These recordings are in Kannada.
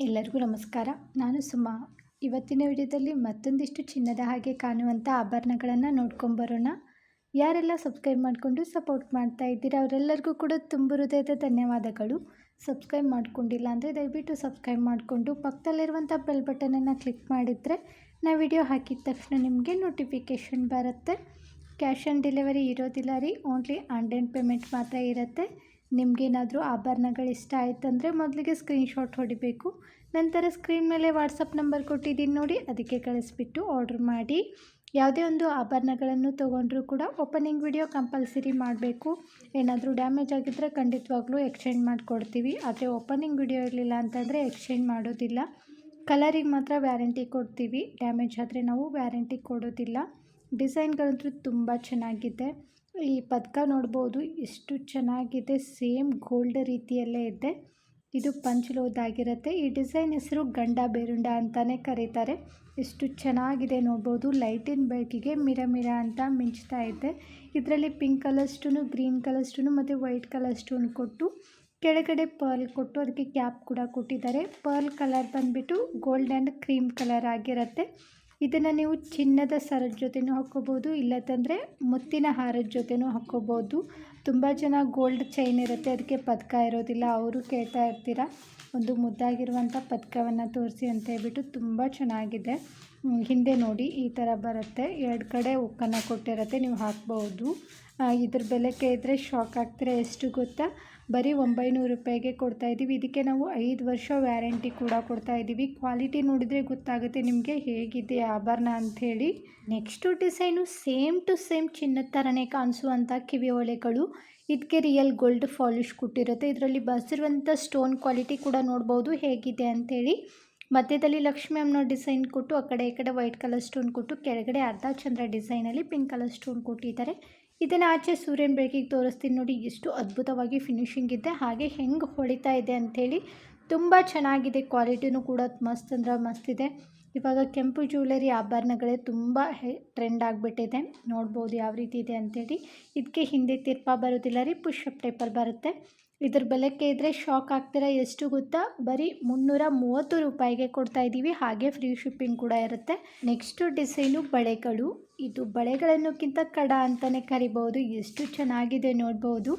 ಎಲ್ಲರಿಗೂ ನಮಸ್ಕಾರ. ನಾನು ಸುಮಾ. ಇವತ್ತಿನ ವಿಡಿಯೋದಲ್ಲಿ ಮತ್ತೊಂದಿಷ್ಟು ಚಿನ್ನದ ಹಾಗೆ ಕಾಣುವಂಥ ಆಭರಣಗಳನ್ನು ನೋಡ್ಕೊಂಬರೋಣ. ಯಾರೆಲ್ಲ ಸಬ್ಸ್ಕ್ರೈಬ್ ಮಾಡಿಕೊಂಡು ಸಪೋರ್ಟ್ ಮಾಡ್ತಾ ಇದ್ದೀರಾ ಅವರೆಲ್ಲರಿಗೂ ಕೂಡ ತುಂಬ ಹೃದಯದ ಧನ್ಯವಾದಗಳು. ಸಬ್ಸ್ಕ್ರೈಬ್ ಮಾಡ್ಕೊಂಡಿಲ್ಲ ಅಂದರೆ ದಯವಿಟ್ಟು ಸಬ್ಸ್ಕ್ರೈಬ್ ಮಾಡಿಕೊಂಡು ಪಕ್ಕದಲ್ಲಿರುವಂಥ ಬೆಲ್ ಬಟನನ್ನು ಕ್ಲಿಕ್ ಮಾಡಿದರೆ ನಾವು ವಿಡಿಯೋ ಹಾಕಿದ ತಕ್ಷಣ ನಿಮಗೆ ನೋಟಿಫಿಕೇಷನ್ ಬರುತ್ತೆ. ಕ್ಯಾಶ್ ಆನ್ ಡೆಲಿವರಿ ಇರೋದಿಲ್ಲ ರೀ, ಓನ್ಲಿ ಆನ್ಲೈನ್ ಪೇಮೆಂಟ್ ಮಾತ್ರ ಇರುತ್ತೆ. ನಿಮಗೇನಾದರೂ ಆಭರಣಗಳು ಇಷ್ಟ ಆಯ್ತಂದರೆ ಮೊದಲಿಗೆ ಸ್ಕ್ರೀನ್ಶಾಟ್ ಹೊಡಿಬೇಕು. ನಂತರ ಸ್ಕ್ರೀನ್ ಮೇಲೆ ವಾಟ್ಸಪ್ ನಂಬರ್ ಕೊಟ್ಟಿದ್ದೀನಿ ನೋಡಿ, ಅದಕ್ಕೆ ಕಳಿಸ್ಬಿಟ್ಟು ಆರ್ಡ್ರ್ ಮಾಡಿ. ಯಾವುದೇ ಒಂದು ಆಭರಣಗಳನ್ನು ತೊಗೊಂಡ್ರೂ ಕೂಡ ಓಪನಿಂಗ್ ವಿಡಿಯೋ ಕಂಪಲ್ಸರಿ ಮಾಡಬೇಕು. ಏನಾದರೂ ಡ್ಯಾಮೇಜ್ ಆಗಿದ್ದರೆ ಖಂಡಿತವಾಗ್ಲೂ ಎಕ್ಸ್ಚೇಂಜ್ ಮಾಡಿಕೊಡ್ತೀವಿ. ಆದರೆ ಓಪನಿಂಗ್ ವಿಡಿಯೋ ಇರಲಿಲ್ಲ ಅಂತಂದರೆ ಎಕ್ಸ್ಚೇಂಜ್ ಮಾಡೋದಿಲ್ಲ. ಕಲರಿಗೆ ಮಾತ್ರ ವ್ಯಾರಂಟಿ ಕೊಡ್ತೀವಿ, ಡ್ಯಾಮೇಜ್ ಆದರೆ ನಾವು ವ್ಯಾರಂಟಿ ಕೊಡೋದಿಲ್ಲ. ಡಿಸೈನ್ಗಳಂತೂ ತುಂಬ ಚೆನ್ನಾಗಿದೆ. ಈ ಪದಕ ನೋಡ್ಬೋದು ಎಷ್ಟು ಚೆನ್ನಾಗಿದೆ, ಸೇಮ್ ಗೋಲ್ಡ್ ರೀತಿಯಲ್ಲೇ ಇದೆ. ಇದು ಪಂಚಲೋಹದಾಗಿರುತ್ತೆ. ಈ ಡಿಸೈನ್ ಹೆಸರು ಗಂಡ ಬೇರುಂಡ ಅಂತಲೇ ಕರೀತಾರೆ. ಎಷ್ಟು ಚೆನ್ನಾಗಿದೆ ನೋಡ್ಬೋದು. ಲೈಟಿನ ಬೆಳಕಿಗೆ ಮಿರ ಮಿರ ಅಂತ ಮಿಂಚ್ತಾ ಇದೆ. ಇದರಲ್ಲಿ pink colour stone, green colour stone ಮತ್ತು ವೈಟ್ ಕಲರ್ ಸ್ಟೋನ್ ಕೊಟ್ಟು ಕೆಳಗಡೆ ಪರ್ಲ್ ಕೊಟ್ಟು ಅದಕ್ಕೆ ಕ್ಯಾಪ್ ಕೂಡ ಕೊಟ್ಟಿದ್ದಾರೆ. ಪರ್ಲ್ ಕಲರ್ ಬಂದುಬಿಟ್ಟು ಗೋಲ್ಡ್ ಆ್ಯಂಡ್ ಕ್ರೀಮ್ ಕಲರ್ ಆಗಿರುತ್ತೆ. ಇದನ್ನು ನೀವು ಚಿನ್ನದ ಸರದ ಜೊತೆನೂ ಹಾಕ್ಕೋಬೋದು, ಇಲ್ಲದಂದರೆ ಮುತ್ತಿನ ಹಾರದ ಜೊತೆನೂ ಹಾಕ್ಕೋಬೋದು. ತುಂಬ ಜನ ಗೋಲ್ಡ್ ಚೈನ್ ಇರುತ್ತೆ, ಅದಕ್ಕೆ ಪದಕ ಇರೋದಿಲ್ಲ, ಅವರು ಕೇಳ್ತಾ ಇರ್ತೀರ. ಒಂದು ಮುದ್ದಾಗಿರುವಂಥ ಪದಕವನ್ನು ತೋರಿಸಿ ಅಂತ ಹೇಳ್ಬಿಟ್ಟು ತುಂಬ ಚೆನ್ನಾಗಿದೆ. ಹಿಂದೆ ನೋಡಿ ಈ ಥರ ಬರುತ್ತೆ, ಎರಡು ಕಡೆ ಉಕ್ಕನ್ನು ಕೊಟ್ಟಿರುತ್ತೆ, ನೀವು ಹಾಕ್ಬೋದು. ಇದ್ರ ಬೆಲೆ ಕೇಳಿದ್ರೆ ಶಾಕ್ ಆಗ್ತೀರಾ. ಎಷ್ಟು ಗೊತ್ತಾ, ಬರೀ 900 ರೂಪಾಯಿಗೆ ಕೊಡ್ತಾಯಿದ್ದೀವಿ. ಇದಕ್ಕೆ ನಾವು 5 ವರ್ಷ ವ್ಯಾರಂಟಿ ಕೂಡ ಕೊಡ್ತಾಯಿದ್ದೀವಿ. ಕ್ವಾಲಿಟಿ ನೋಡಿದರೆ ಗೊತ್ತಾಗುತ್ತೆ ನಿಮಗೆ ಹೇಗಿದೆ ಆಭರಣ ಅಂಥೇಳಿ. Next design same to same ಚಿನ್ನದ ಥರನೇ ಕಾಣಿಸುವಂಥ ಕಿವಿ ಓಲೆಗಳು. ಇದಕ್ಕೆ ರಿಯಲ್ ಗೋಲ್ಡ್ ಪಾಲಿಶ್ ಕೊಟ್ಟಿರುತ್ತೆ. ಇದರಲ್ಲಿ ಬರ್ಸಿರುವಂಥ ಸ್ಟೋನ್ ಕ್ವಾಲಿಟಿ ಕೂಡ ನೋಡ್ಬೋದು ಹೇಗಿದೆ ಅಂಥೇಳಿ. ಮಧ್ಯದಲ್ಲಿ ಲಕ್ಷ್ಮಿ ಅಮ್ಮನೋ ಡಿಸೈನ್ ಕೊಟ್ಟು ಆ ಕಡೆ ಈ ಕಡೆ ವೈಟ್ ಕಲರ್ ಸ್ಟೋನ್ ಕೊಟ್ಟು ಕೆಳಗಡೆ ಅರ್ಧ ಚಂದ್ರ ಡಿಸೈನಲ್ಲಿ ಪಿಂಕ್ ಕಲರ್ ಸ್ಟೋನ್ ಕೊಟ್ಟಿದ್ದಾರೆ. ಇದನ್ನು ಆಚೆ ಸೂರ್ಯನ ಬೆಳಕಿಗೆ ತೋರಿಸ್ತೀನಿ ನೋಡಿ, ಎಷ್ಟು ಅದ್ಭುತವಾಗಿ ಫಿನಿಶಿಂಗ್ ಇದೆ, ಹಾಗೆ ಹೆಂಗೆ ಹೊಳಿತಾ ಇದೆ ಅಂಥೇಳಿ. ತುಂಬ ಚೆನ್ನಾಗಿದೆ, ಕ್ವಾಲಿಟಿನೂ ಕೂಡ ಮಸ್ತ್ ಅಂದ್ರೆ ಮಸ್ತ್ ಇದೆ. ಇವಾಗ ಕೆಂಪು ಜ್ಯುವೆಲರಿ ಆಭರಣಗಳೇ ತುಂಬ ಟ್ರೆಂಡ್ ಆಗಿಬಿಟ್ಟಿದೆ. ನೋಡ್ಬೋದು ಯಾವ ರೀತಿ ಇದೆ ಅಂಥೇಳಿ. ಇದಕ್ಕೆ ಹಿಂದೆ ತಿರ್ಪ ಬರೋದಿಲ್ಲ ರೀ, ಪುಷಪ್ ಟೈಪಲ್ಲಿ ಬರುತ್ತೆ. ಇದ್ರ ಬೆಲೆಕ್ಕೆ ಇದ್ದರೆ ಶಾಕ್ ಆಗ್ತೀರಾ. ಎಷ್ಟು ಗೊತ್ತಾ, ಬರೀ 330 ರೂಪಾಯಿಗೆ ಕೊಡ್ತಾಯಿದ್ದೀವಿ. ಹಾಗೆ ಫ್ರೀ ಶಿಪ್ಪಿಂಗ್ ಕೂಡ ಇರುತ್ತೆ. ನೆಕ್ಸ್ಟು ಡಿಸೈನು ಬಳೆಗಳು. ಇದು ಬಳೆಗಳನ್ನೋಕ್ಕಿಂತ ಕಡ ಅಂತಲೇ ಕರಿಬೋದು. ಎಷ್ಟು ಚೆನ್ನಾಗಿದೆ ನೋಡ್ಬೋದು.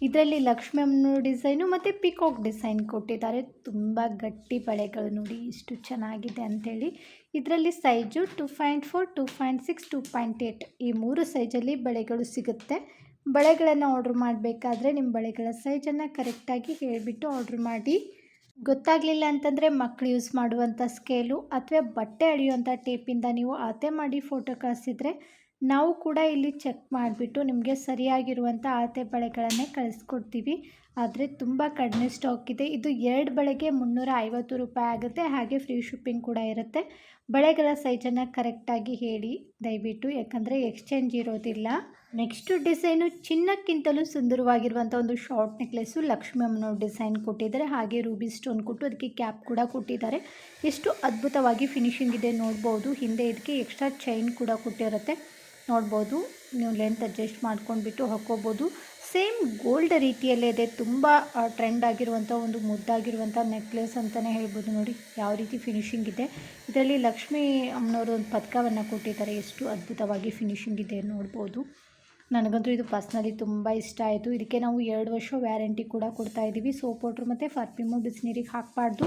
ಇದರಲ್ಲಿ ಲಕ್ಷ್ಮಿ ಅಮ್ಮನ ಡಿಸೈನು ಮತ್ತು ಪಿಕಾಕ್ ಡಿಸೈನ್ ಕೊಟ್ಟಿದ್ದಾರೆ. ತುಂಬ ಗಟ್ಟಿ ಬಳೆಗಳು ನೋಡಿ ಎಷ್ಟು ಚೆನ್ನಾಗಿದೆ ಅಂಥೇಳಿ. ಇದರಲ್ಲಿ ಸೈಜು 2.4, 2.6, 2.8 ಈ 3 ಸೈಜಲ್ಲಿ ಬಳೆಗಳು ಸಿಗುತ್ತೆ. ಬಳೆಗಳನ್ನು ಆರ್ಡ್ರ್ ಮಾಡಬೇಕಾದ್ರೆ ನಿಮ್ಮ ಬಳೆಗಳ ಸೈಜನ್ನು ಕರೆಕ್ಟಾಗಿ ಹೇಳಿಬಿಟ್ಟು ಆರ್ಡ್ರ್ ಮಾಡಿ. ಗೊತ್ತಾಗಲಿಲ್ಲ ಅಂತಂದರೆ ಮಕ್ಕಳು ಯೂಸ್ ಮಾಡುವಂಥ ಸ್ಕೇಲು ಅಥವಾ ಬಟ್ಟೆ ಅಳೆಯುವಂಥ ಟೇಪಿಂದ ನೀವು ಅಳತೆ ಮಾಡಿ ಫೋಟೋ ಕಳಿಸಿದರೆ ನಾವು ಕೂಡ ಇಲ್ಲಿ ಚೆಕ್ ಮಾಡಿಬಿಟ್ಟು ನಿಮಗೆ ಸರಿಯಾಗಿರುವಂಥ ಅಳತೆ ಬಳೆಗಳನ್ನೇ ಕಳಿಸ್ಕೊಡ್ತೀವಿ. ಆದರೆ ತುಂಬ ಕಡಿಮೆ ಸ್ಟಾಕ್ ಇದೆ. ಇದು 2 ಬಳೆಗೆ 350 ರೂಪಾಯಿ ಆಗುತ್ತೆ. ಹಾಗೆ ಫ್ರೀ ಶಿಪ್ಪಿಂಗ್ ಕೂಡ ಇರುತ್ತೆ. ಬಳೆಗಳ ಸೈಜನ್ನು ಕರೆಕ್ಟಾಗಿ ಹೇಳಿ ದಯವಿಟ್ಟು, ಯಾಕಂದರೆ ಎಕ್ಸ್ಚೇಂಜ್ ಇರೋದಿಲ್ಲ. ನೆಕ್ಸ್ಟು ಡಿಸೈನು ಚಿನ್ನಕ್ಕಿಂತಲೂ ಸುಂದರವಾಗಿರುವಂಥ ಒಂದು ಶಾರ್ಟ್ ನೆಕ್ಲೆಸ್ಸು ಲಕ್ಷ್ಮಿ ಅಮ್ಮನೋ ಡಿಸೈನ್ ಕೊಟ್ಟಿದ್ದಾರೆ. ಹಾಗೆ ರೂಬಿ ಸ್ಟೋನ್ ಕೊಟ್ಟು ಅದಕ್ಕೆ ಕ್ಯಾಪ್ ಕೂಡ ಕೊಟ್ಟಿದ್ದಾರೆ. ಎಷ್ಟು ಅದ್ಭುತವಾಗಿ ಫಿನಿಶಿಂಗ್ ಇದೆ ನೋಡ್ಬೋದು. ಹಿಂದೆ ಇದಕ್ಕೆ ಎಕ್ಸ್ಟ್ರಾ ಚೈನ್ ಕೂಡ ಕೊಟ್ಟಿರುತ್ತೆ ನೋಡ್ಬೋದು. ನೀವು ಲೆಂತ್ ಅಡ್ಜಸ್ಟ್ ಮಾಡ್ಕೊಂಡ್ಬಿಟ್ಟು ಹಾಕ್ಕೋಬೋದು. ಸೇಮ್ ಗೋಲ್ಡ್ ರೀತಿಯಲ್ಲೇ ಇದೆ. ತುಂಬ ಟ್ರೆಂಡ್ ಆಗಿರುವಂಥ ಒಂದು ಮುದ್ದಾಗಿರುವಂಥ ನೆಕ್ಲೆಸ್ ಅಂತಲೇ ಹೇಳ್ಬೋದು. ನೋಡಿ ಯಾವ ರೀತಿ ಫಿನಿಶಿಂಗ್ ಇದೆ. ಇದರಲ್ಲಿ ಲಕ್ಷ್ಮೀ ಅಮ್ಮನವರು ಒಂದು ಪದಕವನ್ನು ಕೊಟ್ಟಿದ್ದಾರೆ. ಎಷ್ಟು ಅದ್ಭುತವಾಗಿ ಫಿನಿಶಿಂಗ್ ಇದೆ ನೋಡ್ಬೋದು. ನನಗಂತೂ ಇದು ಪರ್ಸ್ನಲಿ ತುಂಬ ಇಷ್ಟ ಆಯಿತು. ಇದಕ್ಕೆ ನಾವು 2 ವರ್ಷ ವ್ಯಾರಂಟಿ ಕೂಡ ಕೊಡ್ತಾಯಿದ್ದೀವಿ. ಸೋಪ್ ವಾಟ್ರ್ ಮತ್ತು ಪರ್ಫ್ಯೂಮು ಬಿಸಿನೀರಿಗೆ ಹಾಕಬಾರ್ದು.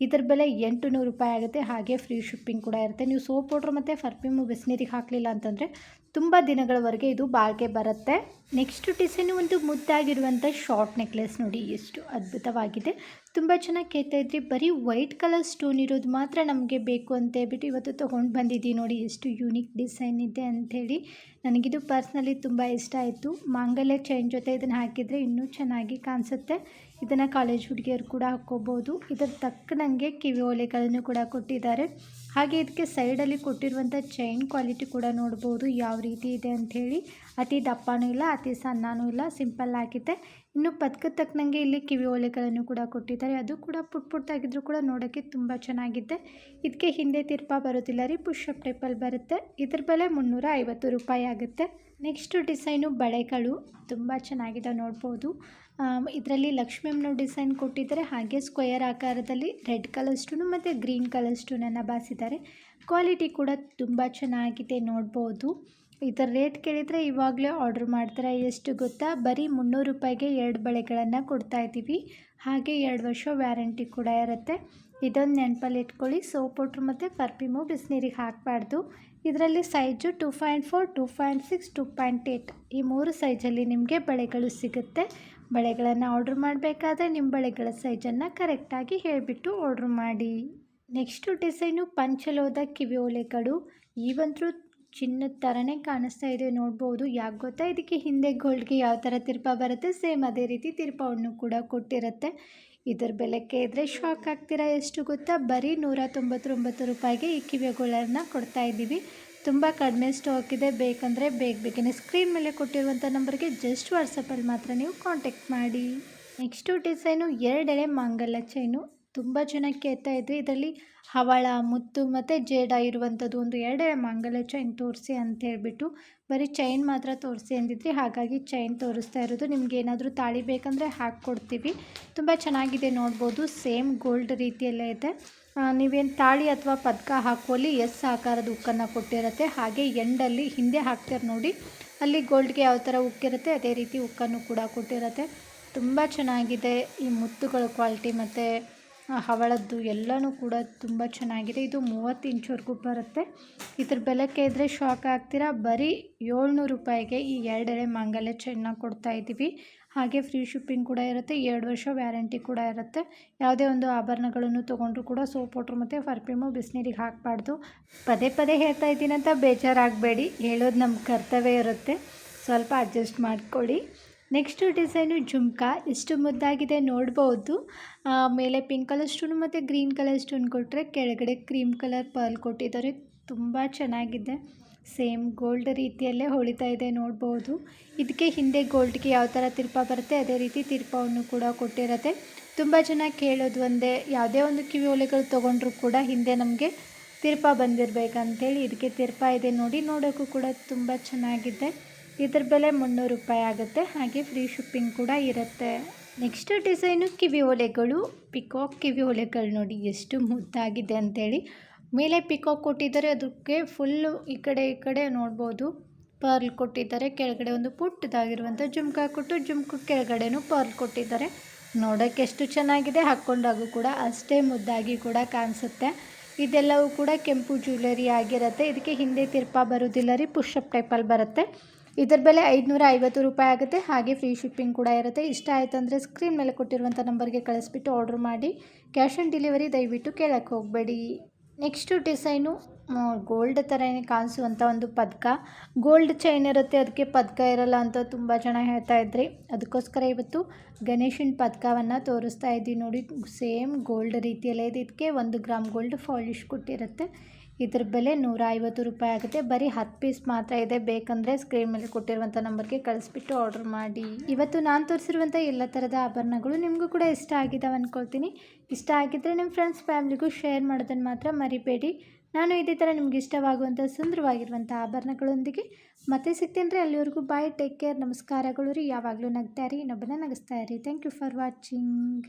ಇದರ ಬೆಲೆ 800 ರೂಪಾಯಿ ಆಗುತ್ತೆ. ಹಾಗೆ ಫ್ರೀ ಶಿಪ್ಪಿಂಗ್ ಕೂಡ ಇರುತ್ತೆ. ನೀವು ಸೋಪ್ ವಾಟ್ರ್ ಮತ್ತು ಪರ್ಫ್ಯೂಮು ಬಿಸಿನೀರಿಗೆ ಹಾಕಲಿಲ್ಲ ಅಂತಂದರೆ ತುಂಬ ದಿನಗಳವರೆಗೆ ಇದು ಬಾಳಿಕೆ ಬರುತ್ತೆ. ನೆಕ್ಸ್ಟ್ ಡಿಸೈನು ಒಂದು ಮುದ್ದಾಗಿರುವಂಥ ಶಾರ್ಟ್ ನೆಕ್ಲೆಸ್ ನೋಡಿ ಎಷ್ಟು ಅದ್ಭುತವಾಗಿದೆ. ತುಂಬ ಚೆನ್ನಾಗಿ ಕೇಳ್ತಾ ಇದ್ರಿ. ಬರೀ ವೈಟ್ ಕಲರ್ ಸ್ಟೋನ್ ಇರೋದು ಮಾತ್ರ ನಮಗೆ ಬೇಕು ಅಂತ ಹೇಳ್ಬಿಟ್ಟು ಇವತ್ತು ತೊಗೊಂಡು ಬಂದಿದ್ದೀವಿ. ನೋಡಿ ಎಷ್ಟು ಯೂನಿಕ್ ಡಿಸೈನ್ ಇದೆ ಅಂಥೇಳಿ. ನನಗಿದು ಪರ್ಸ್ನಲಿ ತುಂಬ ಇಷ್ಟ ಆಯಿತು. ಮಾಂಗಲ್ಯ ಚೈನ್ ಜೊತೆ ಇದನ್ನು ಹಾಕಿದರೆ ಇನ್ನೂ ಚೆನ್ನಾಗಿ ಕಾಣಿಸುತ್ತೆ. ಇದನ್ನು ಕಾಲೇಜ್ ಹುಡುಗಿಯರು ಕೂಡ ಹಾಕ್ಕೋಬೋದು. ಇದರ ತಕ್ಕನಂಗೆ ಕಿವಿ ಓಲೆಗಳನ್ನು ಕೂಡ ಕೊಟ್ಟಿದ್ದಾರೆ. ಹಾಗೆ ಇದಕ್ಕೆ ಸೈಡಲ್ಲಿ ಕೊಟ್ಟಿರುವಂಥ ಚೈನ್ ಕ್ವಾಲಿಟಿ ಕೂಡ ನೋಡ್ಬೋದು ಯಾವ ರೀತಿ ಇದೆ ಅಂಥೇಳಿ. ಅತಿ ದಪ್ಪನೂ ಇಲ್ಲ, ಅತಿ ಸಣ್ಣನೂ ಇಲ್ಲ, ಸಿಂಪಲ್ ಆಗಿದೆ. ಇನ್ನು ಪದಕದ ತಕ್ಕನಂಗೆ ಇಲ್ಲಿ ಕಿವಿ ಓಲೆಗಳನ್ನು ಕೂಡ ಕೊಟ್ಟಿದ್ದಾರೆ. ಅದು ಕೂಡ ಪುಟ್ ಪುಟ್ಟಾಗಿದ್ರೂ ಕೂಡ ನೋಡೋಕ್ಕೆ ತುಂಬ ಚೆನ್ನಾಗಿದೆ. ಇದಕ್ಕೆ ಹಿಂದೆ ತಿರ್ಪ ಬರೋದಿಲ್ಲ ರೀ, ಪುಷಪ್ ಟೈಪಲ್ಲಿ ಬರುತ್ತೆ. ಇದ್ರ ಬೆಲೆ 350 ರೂಪಾಯಿ ಆಗುತ್ತೆ. ನೆಕ್ಸ್ಟು ಡಿಸೈನು ಬಳೆಗಳು ತುಂಬ ಚೆನ್ನಾಗಿದೆ ನೋಡ್ಬೋದು. ಇದರಲ್ಲಿ ಲಕ್ಷ್ಮೀಮ್ಮನ ಡಿಸೈನ್ ಕೊಟ್ಟಿದ್ದಾರೆ. ಹಾಗೆ ಸ್ಕ್ವೇರ್ ಆಕಾರದಲ್ಲಿ ರೆಡ್ ಕಲರ್ ಸ್ಟೋನು ಮತ್ತು ಗ್ರೀನ್ ಕಲರ್ ಸ್ಟೋನನ್ನು ಬಾಸಿದ್ದಾರೆ. ಕ್ವಾಲಿಟಿ ಕೂಡ ತುಂಬ ಚೆನ್ನಾಗಿದೆ ನೋಡ್ಬೋದು. ಇದರ ರೇಟ್ ಕೇಳಿದರೆ ಇವಾಗಲೇ ಆರ್ಡ್ರ್ ಮಾಡ್ತಾರೆ. ಎಷ್ಟು ಗೊತ್ತಾ, ಬರೀ 300 ರೂಪಾಯಿಗೆ 2 ಬಳೆಗಳನ್ನು ಕೊಡ್ತಾ ಇದ್ದೀವಿ. ಹಾಗೆ 2 ವರ್ಷ ವ್ಯಾರಂಟಿ ಕೂಡ ಇರುತ್ತೆ. ಇದೊಂದು ನೆನಪಲ್ಲಿ ಇಟ್ಕೊಳ್ಳಿ. ಸೋಪ್ ಪೌಡ್ರ್ ಮತ್ತು ಪರ್ಫ್ಯೂಮು ಬಿಸಿನೀರಿಗೆ ಹಾಕಬಾರ್ದು. ಇದರಲ್ಲಿ ಸೈಜು 2.4, 2.6, 2.8 ಈ 3 ಸೈಜಲ್ಲಿ ನಿಮಗೆ ಬಳೆಗಳು ಸಿಗುತ್ತೆ. ಬಳೆಗಳನ್ನು ಆರ್ಡ್ರ್ ಮಾಡಬೇಕಾದ್ರೆ ನಿಮ್ಮ ಬಳೆಗಳ ಸೈಜನ್ನು ಕರೆಕ್ಟಾಗಿ ಹೇಳಿಬಿಟ್ಟು ಆರ್ಡ್ರ್ ಮಾಡಿ. ನೆಕ್ಸ್ಟು ಡಿಸೈನು ಪಂಚಲೋದ ಕಿವಿ ಓಲೆಗಳು. ಇವಂತೂ ಚಿನ್ನದ ಥರನೇ ಕಾಣಿಸ್ತಾ ಇದೆ ನೋಡ್ಬೋದು. ಯಾಕೆ ಗೊತ್ತಾ, ಇದಕ್ಕೆ ಹಿಂದೆ ಗೋಲ್ಡ್ಗೆ ಯಾವ ಥರ ತಿರ್ಪ ಬರುತ್ತೆ ಸೇಮ್ ಅದೇ ರೀತಿ ತಿರ್ಪವನ್ನು ಕೂಡ ಕೊಟ್ಟಿರುತ್ತೆ. ಇದರ ಬೆಲೆ ಕೇಳಿದ್ರೆ ಶಾಕ್ ಆಗ್ತೀರಾ. ಎಷ್ಟು ಗೊತ್ತಾ, ಬರೀ 199 ರೂಪಾಯಿಗೆ ಈ ಕಿವಿಗಳನ್ನ ಕೊಡ್ತಾ ಇದ್ದೀವಿ. ತುಂಬ ಕಡಿಮೆ ಸ್ಟಾಕ್ ಇದೆ. ಬೇಕಂದರೆ ಬೇಗನೆ ಸ್ಕ್ರೀನ್ ಮೇಲೆ ಕೊಟ್ಟಿರುವಂಥ ನಂಬರ್ಗೆ ಜಸ್ಟ್ ವಾಟ್ಸಪ್ಪಲ್ಲಿ ಮಾತ್ರ ನೀವು ಕಾಂಟ್ಯಾಕ್ಟ್ ಮಾಡಿ. ನೆಕ್ಸ್ಟು ಡಿಸೈನು 2 ಎಳೆ ಮಾಂಗಲ್ಯ ಚೈನು. ತುಂಬ ಚೆನ್ನಾಗಿ ಕೇಳ್ತಾ ಇದ್ವಿ. ಇದರಲ್ಲಿ ಹವಳ, ಮುತ್ತು ಮತ್ತು ಜೇಡ ಇರುವಂಥದ್ದು ಒಂದು 2 ಎಳೆ ಮಾಂಗಲ್ಯ ಚೈನ್ ತೋರಿಸಿ ಅಂತ ಹೇಳ್ಬಿಟ್ಟು ಬರೀ ಚೈನ್ ಮಾತ್ರ ತೋರಿಸಿ ಅಂದಿದ್ರಿ. ಹಾಗಾಗಿ ಚೈನ್ ತೋರಿಸ್ತಾ ಇರೋದು. ನಿಮ್ಗೆ ಏನಾದರೂ ತಾಳಿ ಬೇಕಂದರೆ ಹಾಕ್ಕೊಡ್ತೀವಿ. ತುಂಬ ಚೆನ್ನಾಗಿದೆ ನೋಡ್ಬೋದು. ಸೇಮ್ ಗೋಲ್ಡ್ ರೀತಿಯಲ್ಲೇ ಇದೆ. ನೀವೇನು ತಾಳಿ ಅಥವಾ ಪದಕ ಹಾಕುವಲ್ಲಿ ಎಸ್ ಆಕಾರದ ಉಕ್ಕನ್ನು ಕೊಟ್ಟಿರುತ್ತೆ. ಹಾಗೆ ಎಂಡಲ್ಲಿ ಹಿಂದೆ ಹಾಕ್ತಾರೆ ನೋಡಿ, ಅಲ್ಲಿ ಗೋಲ್ಡ್ಗೆ ಯಾವ ಥರ ಉಕ್ಕಿರುತ್ತೆ ಅದೇ ರೀತಿ ಉಕ್ಕನ್ನು ಕೂಡ ಕೊಟ್ಟಿರುತ್ತೆ. ತುಂಬ ಚೆನ್ನಾಗಿದೆ ಈ ಮುತ್ತುಗಳ ಕ್ವಾಲಿಟಿ ಮತ್ತು ಹವಳದ್ದು ಎಲ್ಲನೂ ಕೂಡ ತುಂಬ ಚೆನ್ನಾಗಿದೆ. ಇದು 30 ಇಂಚ್ವರೆಗೂ ಬರುತ್ತೆ. ಇದ್ರ ಬೆಲೆ ಕೇಳಿದ್ರೆ ಶಾಕ್ ಆಗ್ತೀರಾ. ಬರೀ 700 ರೂಪಾಯಿಗೆ ಈ 2 ಎಳೆ ಮಾಂಗಲ್ಯ ಚೈನ್ನ ಕೊಡ್ತಾ ಇದ್ದೀವಿ. ಹಾಗೆ ಫ್ರೀ ಶಿಪ್ಪಿಂಗ್ ಕೂಡ ಇರುತ್ತೆ. 2 ವರ್ಷ ವ್ಯಾರಂಟಿ ಕೂಡ ಇರುತ್ತೆ. ಯಾವುದೇ ಒಂದು ಆಭರಣಗಳನ್ನು ತೊಗೊಂಡ್ರೂ ಕೂಡ ಸೋಪ್ ಪೌಡ್ರ್ ಮತ್ತು ಪರ್ಫ್ಯೂಮು ಬಿಸಿನೀರಿಗೆ ಹಾಕಬಾರ್ದು. ಪದೇ ಹೇಳ್ತಾ ಇದ್ದೀನಿ ಅಂತ ಬೇಜಾರಾಗಬೇಡಿ. ಹೇಳೋದು ನಮ್ಮ ಕರ್ತವ್ಯ ಇರುತ್ತೆ. ಸ್ವಲ್ಪ ಅಡ್ಜಸ್ಟ್ ಮಾಡ್ಕೊಳ್ಳಿ. Next design jhumka. ಎಷ್ಟು ಮುದ್ದಾಗಿದೆ ನೋಡ್ಬೋದು. ಮೇಲೆ ಪಿಂಕ್ ಕಲರ್ ಸ್ಟೋನು ಮತ್ತು ಗ್ರೀನ್ ಕಲರ್ ಸ್ಟೋನ್ ಕೊಟ್ಟರೆ ಕೆಳಗಡೆ ಕ್ರೀಮ್ ಕಲರ್ ಪರ್ಲ್ ಕೊಟ್ಟಿದ್ದಾರೆ. ತುಂಬ ಚೆನ್ನಾಗಿದೆ. ಸೇಮ್ ಗೋಲ್ಡ್ ರೀತಿಯಲ್ಲೇ ಹೊಳಿತಾ ಇದೆ ನೋಡ್ಬೋದು. ಇದಕ್ಕೆ ಹಿಂದೆ ಗೋಲ್ಡ್ಗೆ ಯಾವ ಥರ ತಿರ್ಪ ಬರುತ್ತೆ ಅದೇ ರೀತಿ ತಿರ್ಪವನ್ನು ಕೂಡ ಕೊಟ್ಟಿರುತ್ತೆ. ತುಂಬ ಜನ ಕೇಳೋದು ಒಂದೇ, ಯಾವುದೇ ಒಂದು ಕಿವಿ ಓಲೆಗಳು ತೊಗೊಂಡ್ರೂ ಕೂಡ ಹಿಂದೆ ನಮಗೆ ತಿರ್ಪ ಬಂದಿರಬೇಕಂತೇಳಿ. ಇದಕ್ಕೆ ತಿರ್ಪ ಇದೆ ನೋಡಿ. ನೋಡೋಕ್ಕೂ ಕೂಡ ತುಂಬ ಚೆನ್ನಾಗಿದೆ. ಇದರ ಬೆಲೆ 300 ರೂಪಾಯಿ ಆಗುತ್ತೆ. ಹಾಗೆ ಫ್ರೀ ಶಿಪ್ಪಿಂಗ್ ಕೂಡ ಇರುತ್ತೆ. ನೆಕ್ಸ್ಟ್ ಡಿಸೈನು ಕಿವಿ ಓಲೆಗಳು. ಪಿಕಾಕ್ ಕಿವಿ ಓಲೆಗಳು ನೋಡಿ ಎಷ್ಟು ಮುದ್ದಾಗಿದೆ ಅಂಥೇಳಿ. ಮೇಲೆ ಪಿಕಾಕ್ ಕೊಟ್ಟಿದ್ದಾರೆ. ಅದಕ್ಕೆ ಫುಲ್ಲು ಈ ಕಡೆ ನೋಡ್ಬೋದು ಪರ್ಲ್ ಕೊಟ್ಟಿದ್ದಾರೆ. ಕೆಳಗಡೆ ಒಂದು ಪುಟ್ಟದಾಗಿರುವಂಥ ಜುಮ್ಕಾ ಕೊಟ್ಟು ಜುಮ್ಕು ಕೆಳಗಡೆನೂ ಪರ್ಲ್ ಕೊಟ್ಟಿದ್ದಾರೆ. ನೋಡೋಕ್ಕೆ ಎಷ್ಟು ಚೆನ್ನಾಗಿದೆ. ಹಾಕ್ಕೊಂಡಾಗೂ ಕೂಡ ಅಷ್ಟೇ ಮುದ್ದಾಗಿ ಕೂಡ ಕಾಣಿಸುತ್ತೆ. ಇದೆಲ್ಲವೂ ಕೂಡ ಕೆಂಪು ಜ್ಯುವೆಲರಿ ಆಗಿರುತ್ತೆ. ಇದಕ್ಕೆ ಹಿಂದೆ ತಿರ್ಪ ಬರೋದಿಲ್ಲ ರೀ, ಪುಷಪ್ ಟೈಪಲ್ಲಿ ಬರುತ್ತೆ. ಇದರ ಬೆಲೆ 550 ರೂಪಾಯಿ ಆಗುತ್ತೆ. ಹಾಗೆ ಫ್ರೀ ಶಿಪ್ಪಿಂಗ್ ಕೂಡ ಇರುತ್ತೆ. ಇಷ್ಟ ಆಯಿತು ಅಂದರೆ ಸ್ಕ್ರೀನ್ ಮೇಲೆ ಕೊಟ್ಟಿರುವಂಥ ನಂಬರ್ಗೆ ಕಳಿಸ್ಬಿಟ್ಟು ಆರ್ಡ್ರ್ ಮಾಡಿ. ಕ್ಯಾಶ್ ಆನ್ ಡೆಲಿವರಿ ದಯವಿಟ್ಟು ಕೇಳಕ್ಕೆ ಹೋಗಬೇಡಿ. ನೆಕ್ಸ್ಟು ಡಿಸೈನು ಗೋಲ್ಡ್ ಥರನೇ ಕಾಣಿಸುವಂಥ ಒಂದು ಪದಕ. ಗೋಲ್ಡ್ ಚೈನ್ ಇರುತ್ತೆ, ಅದಕ್ಕೆ ಪದಕ ಇರಲ್ಲ ಅಂತ ತುಂಬ ಜನ ಹೇಳ್ತಾ ಇದ್ರಿ. ಅದಕ್ಕೋಸ್ಕರ ಇವತ್ತು ಗಣೇಶನ ಪದಕವನ್ನು ತೋರಿಸ್ತಾ ಇದ್ದೀವಿ ನೋಡಿ. ಸೇಮ್ ಗೋಲ್ಡ್ ರೀತಿಯಲ್ಲೇ ಇದೆ. ಇದಕ್ಕೆ 1 ಗ್ರಾಮ್ ಗೋಲ್ಡ್ ಪಾಲಿಶ್ ಕೊಟ್ಟಿರುತ್ತೆ. ಇದ್ರ ಬೆಲೆ 150 ರೂಪಾಯಿ ಆಗುತ್ತೆ. ಬರೀ 10 ಪೀಸ್ ಮಾತ್ರ ಇದೆ. ಬೇಕಂದರೆ ಸ್ಕ್ರೀನ್ ಮೇಲೆ ಕೊಟ್ಟಿರುವಂಥ ನಂಬರ್ಗೆ ಕಳಿಸ್ಬಿಟ್ಟು ಆರ್ಡ್ರ್ ಮಾಡಿ. ಇವತ್ತು ನಾನು ತೋರಿಸಿರುವಂಥ ಎಲ್ಲ ಥರದ ಆಭರಣಗಳು ನಿಮಗೂ ಕೂಡ ಇಷ್ಟ ಆಗಿದ್ದಾವೆ ಅಂದ್ಕೊಳ್ತೀನಿ. ಇಷ್ಟ ಆಗಿದ್ದರೆ ನಿಮ್ಮ ಫ್ರೆಂಡ್ಸ್ ಫ್ಯಾಮಿಲಿಗೂ ಶೇರ್ ಮಾಡೋದನ್ನು ಮಾತ್ರ ಮರಿಬೇಡಿ. ನಾನು ಇದೇ ಥರ ನಿಮ್ಗೆ ಇಷ್ಟವಾಗುವಂಥ ಸುಂದರವಾಗಿರುವಂಥ ಆಭರಣಗಳೊಂದಿಗೆ ಮತ್ತೆ ಸಿಗ್ತೀನಿ ರೀ. ಅಲ್ಲಿವರೆಗೂ ಬಾಯ್, ಟೇಕ್ ಕೇರ್, ನಮಸ್ಕಾರಗಳು ರೀ. ಯಾವಾಗಲೂ ನಗ್ತಾ ಇರಿ, ಇನ್ನೊಬ್ಬನ ನಗಿಸ್ತಾ ಇರಿ. Thank you for watching.